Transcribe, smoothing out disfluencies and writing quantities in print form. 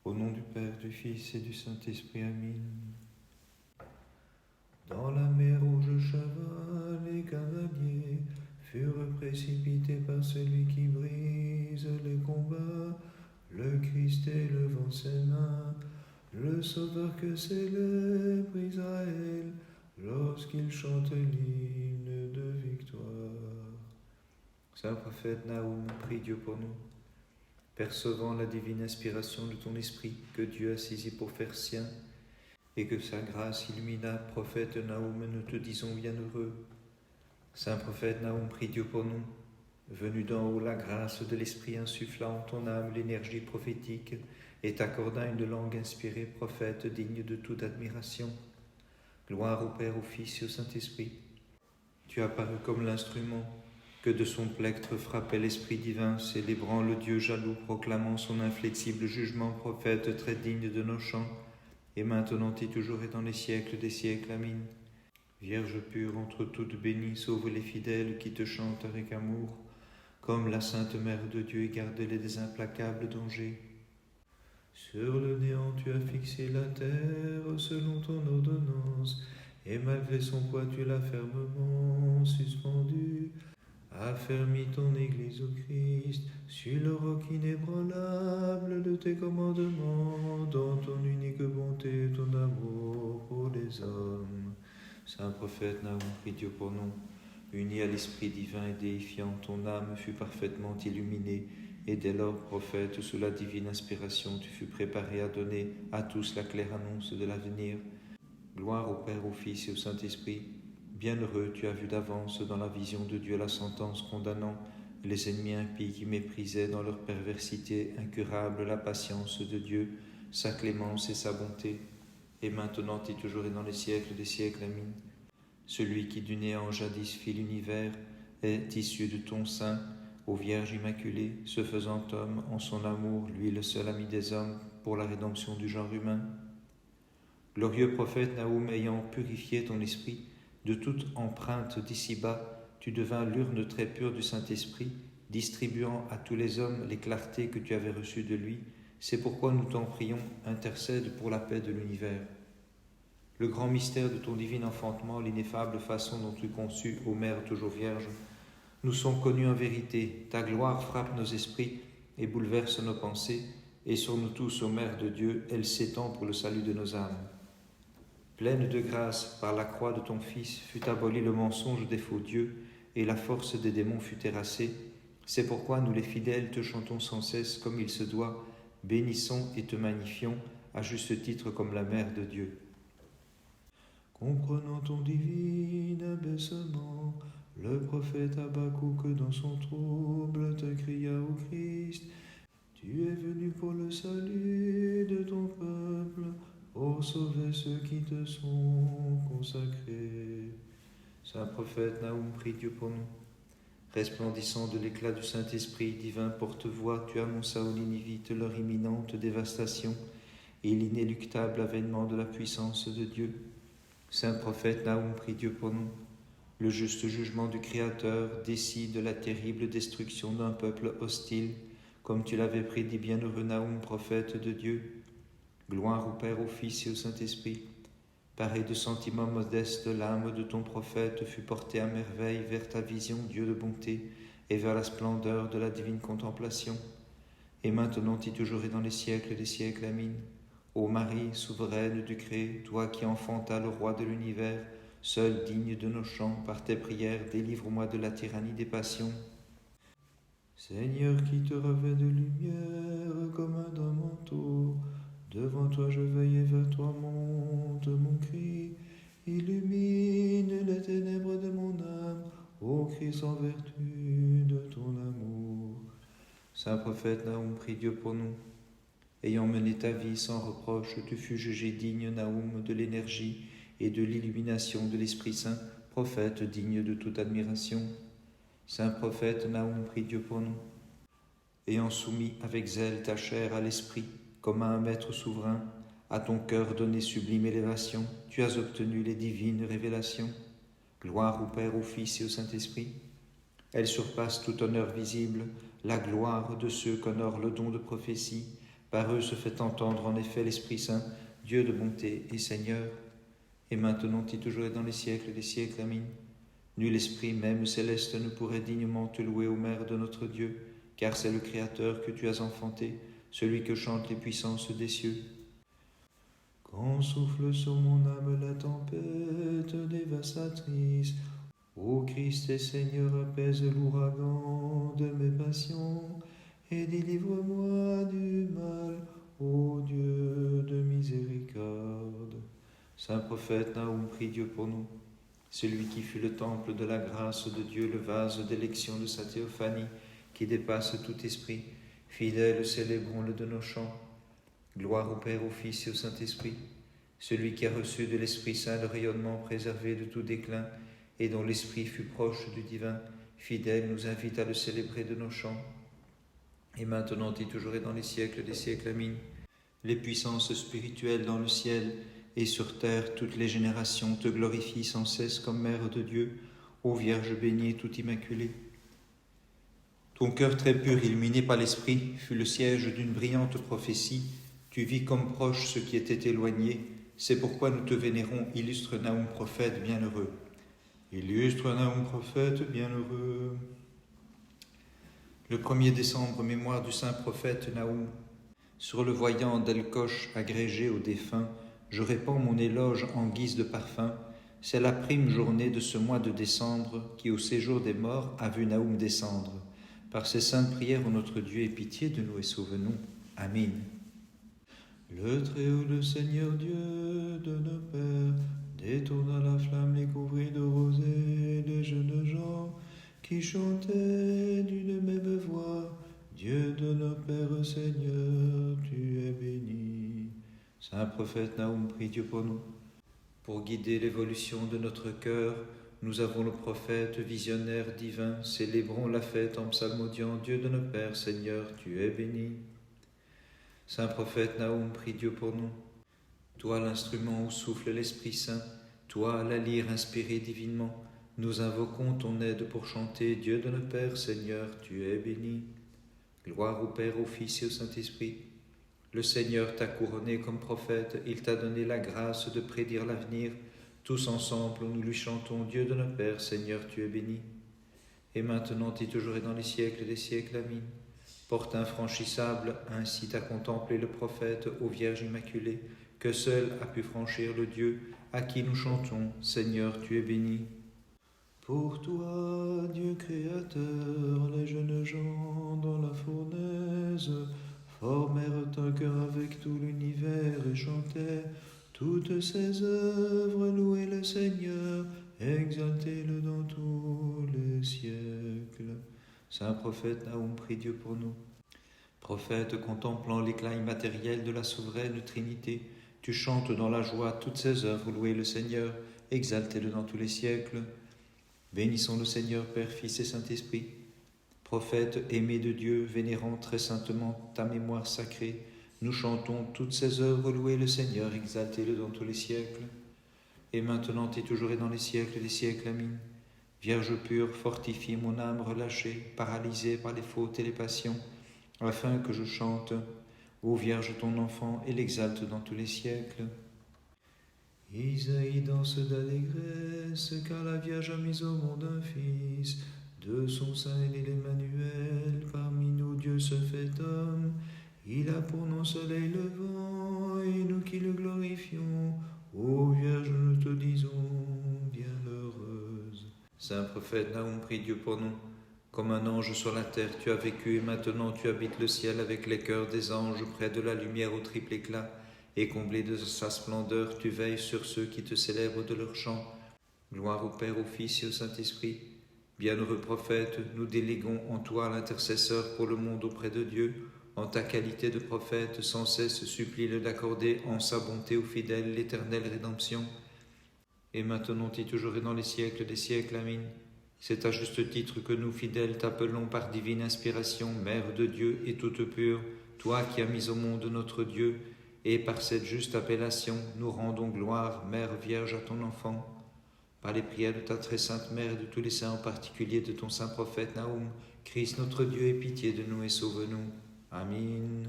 Au nom du Père, du Fils et du Saint-Esprit. Amen. Dans la mer rouge chaval, les cavaliers furent précipités par celui qui brise les combats. Le Christ élevant ses mains, le Sauveur que célèbre Israël, lorsqu'il chante l'hymne de victoire. Saint prophète Naoum, prie Dieu pour nous. Percevant la divine inspiration de ton esprit que Dieu a saisi pour faire sien, et que sa grâce illumina, prophète Naoum, nous te disons bienheureux. Saint prophète Naoum, prie Dieu pour nous. Venu d'en haut, la grâce de l'Esprit insuffla en ton âme l'énergie prophétique et t'accorda une langue inspirée, prophète, digne de toute admiration. Gloire au Père, au Fils et au Saint-Esprit. Tu apparus comme l'instrument que de son plectre frappait l'Esprit divin, célébrant le Dieu jaloux, proclamant son inflexible jugement, prophète très digne de nos chants, et maintenant et toujours et dans les siècles des siècles. Amen. Vierge pure, entre toutes bénies, sauve les fidèles qui te chantent avec amour, comme la Sainte Mère de Dieu, et garde-les des implacables dangers. Sur le néant tu as fixé la terre selon ton ordonnance, et malgré son poids tu l'as fermement suspendue. Affermis ton Église au Christ, sur le roc inébranlable de tes commandements, dans ton unique bonté, ton amour pour les hommes. Saint prophète Naoum, prie Dieu pour nous. Uni à l'Esprit divin et déifiant, ton âme fut parfaitement illuminée, et dès lors, prophète, sous la divine inspiration, tu fus préparé à donner à tous la claire annonce de l'avenir. Gloire au Père, au Fils et au Saint-Esprit. Bienheureux, tu as vu d'avance dans la vision de Dieu la sentence condamnant les ennemis impies qui méprisaient dans leur perversité incurable la patience de Dieu, sa clémence et sa bonté, et maintenant et toujours et dans les siècles des siècles. Amen. Celui qui du néant jadis fit l'univers est issu de ton sein, ô Vierge Immaculée, se faisant homme en son amour, lui le seul ami des hommes, pour la rédemption du genre humain. Glorieux prophète Naoum, ayant purifié ton esprit de toute empreinte d'ici-bas, tu devins l'urne très pure du Saint-Esprit, distribuant à tous les hommes les clartés que tu avais reçues de lui. C'est pourquoi nous t'en prions, intercède pour la paix de l'univers. Le grand mystère de ton divin enfantement, l'ineffable façon dont tu conçus, ô Mère toujours vierge, nous sont connus en vérité. Ta gloire frappe nos esprits et bouleverse nos pensées, et sur nous tous, ô Mère de Dieu, elle s'étend pour le salut de nos âmes. Pleine de grâce, par la croix de ton Fils, fut aboli le mensonge des faux dieux, et la force des démons fut terrassée. C'est pourquoi nous les fidèles te chantons sans cesse comme il se doit, bénissons et te magnifions, à juste titre comme la Mère de Dieu. Comprenant ton divin abaissement, le prophète Habakkuk dans son trouble te cria au Christ, tu es venu pour le salut de ton peuple, pour sauver ceux qui te sont consacrés. Saint prophète Naoum, prie Dieu pour nous. Resplendissant de l'éclat du Saint-Esprit, divin porte-voix, tu annonças aux Ninivites leur imminente dévastation et l'inéluctable avènement de la puissance de Dieu. Saint prophète Naoum, prie Dieu pour nous. Le juste jugement du Créateur décide la terrible destruction d'un peuple hostile, comme tu l'avais prédit, bienheureux Naoum, prophète de Dieu. Gloire au Père, au Fils et au Saint-Esprit. Pareil de sentiments modestes, l'âme de ton prophète fut portée à merveille vers ta vision, Dieu de bonté, et vers la splendeur de la divine contemplation. Et maintenant et toujours et dans les siècles des siècles. Amen. Ô Marie, souveraine du Cré, toi qui enfantas le roi de l'univers, seul digne de nos chants, par tes prières, délivre-moi de la tyrannie des passions. Seigneur qui te revêt de lumière comme un d'un manteau, devant toi je veille et vers toi monte mon cri. Illumine les ténèbres de mon âme, ô Christ, en vertu de ton amour. Saint prophète Naoum, prie Dieu pour nous. Ayant mené ta vie sans reproche, tu fus jugé digne, Naoum, de l'énergie et de l'illumination de l'Esprit Saint, prophète digne de toute admiration. Saint prophète Naoum, prie Dieu pour nous. Ayant soumis avec zèle ta chair à l'Esprit, comme à un maître souverain, à ton cœur donné sublime élévation, tu as obtenu les divines révélations. Gloire au Père, au Fils et au Saint-Esprit. Elles surpassent tout honneur visible, la gloire de ceux qu'honore le don de prophétie, Par eux se fait entendre en effet l'Esprit Saint, Dieu de bonté et Seigneur, et maintenant et toujours et dans les siècles des siècles. Amen. Nul esprit, même céleste, ne pourrait dignement te louer, ô Mère de notre Dieu, car c'est le Créateur que tu as enfanté, celui que chantent les puissances des cieux. Quand souffle sur mon âme la tempête dévastatrice, ô Christ et Seigneur, apaise l'ouragan de mes passions, et délivre-moi du mal, ô Dieu de miséricorde. Saint prophète Naoum, prie Dieu pour nous. Celui qui fut le temple de la grâce de Dieu, le vase d'élection de sa théophanie, qui dépasse tout esprit, fidèle, célébrons-le de nos chants. Gloire au Père, au Fils et au Saint-Esprit, celui qui a reçu de l'Esprit Saint le rayonnement préservé de tout déclin, et dont l'Esprit fut proche du divin, fidèle, nous invite à le célébrer de nos chants. Et maintenant et toujours et dans les siècles des siècles. Amen. Les puissances spirituelles dans le ciel et sur terre, toutes les générations te glorifient sans cesse comme Mère de Dieu, ô Vierge bénie et toute immaculée. Ton cœur très pur, illuminé par l'Esprit, fut le siège d'une brillante prophétie. Tu vis comme proche ceux qui étaient éloignés. C'est pourquoi nous te vénérons, illustre Naoum, prophète bienheureux. Illustre Naoum, prophète bienheureux. Le 1er décembre, mémoire du saint prophète Naoum. Sur le voyant d'Elkosh agrégé aux défunts, je répands mon éloge en guise de parfum. C'est la prime journée de ce mois de décembre qui, au séjour des morts, a vu Naoum descendre. Par ces saintes prières, ô notre Dieu, aie pitié de nous et sauve-nous. Amen. Le Très-Haut, le Seigneur Dieu de nos pères, détourna la flamme, les couvrit de rosée les jeunes gens qui chantaient d'une même voix. Dieu de nos pères, Seigneur, tu es béni. Saint prophète Naoum, prie Dieu pour nous. Pour guider l'évolution de notre cœur, nous avons le prophète visionnaire divin. Célébrons la fête en psalmodiant. Dieu de nos pères, Seigneur, tu es béni. Saint prophète Naoum, prie Dieu pour nous. Toi, l'instrument où souffle l'Esprit Saint, toi, la lyre inspirée divinement, nous invoquons ton aide pour chanter. Dieu de nos pères, Seigneur, tu es béni. Gloire au Père, au Fils et au Saint-Esprit. Le Seigneur t'a couronné comme prophète, il t'a donné la grâce de prédire l'avenir. Tous ensemble, nous lui chantons, Dieu de nos pères, Seigneur, tu es béni. Et maintenant et toujours et dans les siècles des siècles, Amen. Porte infranchissable, incite à contempler le prophète, ô Vierge Immaculée, que seul a pu franchir le Dieu, à qui nous chantons, Seigneur, tu es béni. Pour toi, Dieu créateur, les jeunes gens dans la fournaise formèrent un cœur avec tout l'univers et chantaient toutes ses œuvres. Louez le Seigneur, exaltez-le dans tous les siècles. Saint prophète Naoum, prie Dieu pour nous. Prophète contemplant l'éclat immatériel de la souveraine Trinité, tu chantes dans la joie toutes ses œuvres. Louez le Seigneur, exaltez-le dans tous les siècles. Bénissons le Seigneur, Père, Fils et Saint-Esprit. Prophète aimé de Dieu, vénérant très saintement ta mémoire sacrée, nous chantons toutes ses œuvres. Louez le Seigneur, exaltez-le dans tous les siècles. Et maintenant et toujours et dans les siècles des siècles. Amen. Vierge pure, fortifie mon âme relâchée, paralysée par les fautes et les passions, afin que je chante, ô Vierge ton enfant, et l'exalte dans tous les siècles. Isaïe danse d'allégresse, car la Vierge a mis au monde un fils. De son sein est né l'Emmanuel, parmi nous Dieu se fait homme. Il a pour nom soleil levant, et nous qui le glorifions, ô Vierge, nous te disons bienheureuse. Saint prophète Naoum, prie Dieu pour nous. Comme un ange sur la terre, tu as vécu, et maintenant tu habites le ciel avec les cœurs des anges, près de la lumière au triple éclat. Et comblé de sa splendeur, tu veilles sur ceux qui te célèbrent de leur chant. Gloire au Père, au Fils et au Saint-Esprit. Bienheureux prophète, nous déléguons en toi l'intercesseur pour le monde auprès de Dieu. En ta qualité de prophète, sans cesse supplie-le d'accorder en sa bonté aux fidèles l'éternelle rédemption. Et maintenant et toujours et dans les siècles des siècles. Amen. C'est à juste titre que nous, fidèles, t'appelons par divine inspiration, Mère de Dieu et toute pure, toi qui as mis au monde notre Dieu, et par cette juste appellation, nous rendons gloire, Mère Vierge, à ton enfant. Par les prières de ta très sainte Mère et de tous les saints, en particulier de ton saint prophète Naoum, Christ notre Dieu, aie pitié de nous et sauve-nous. Amen.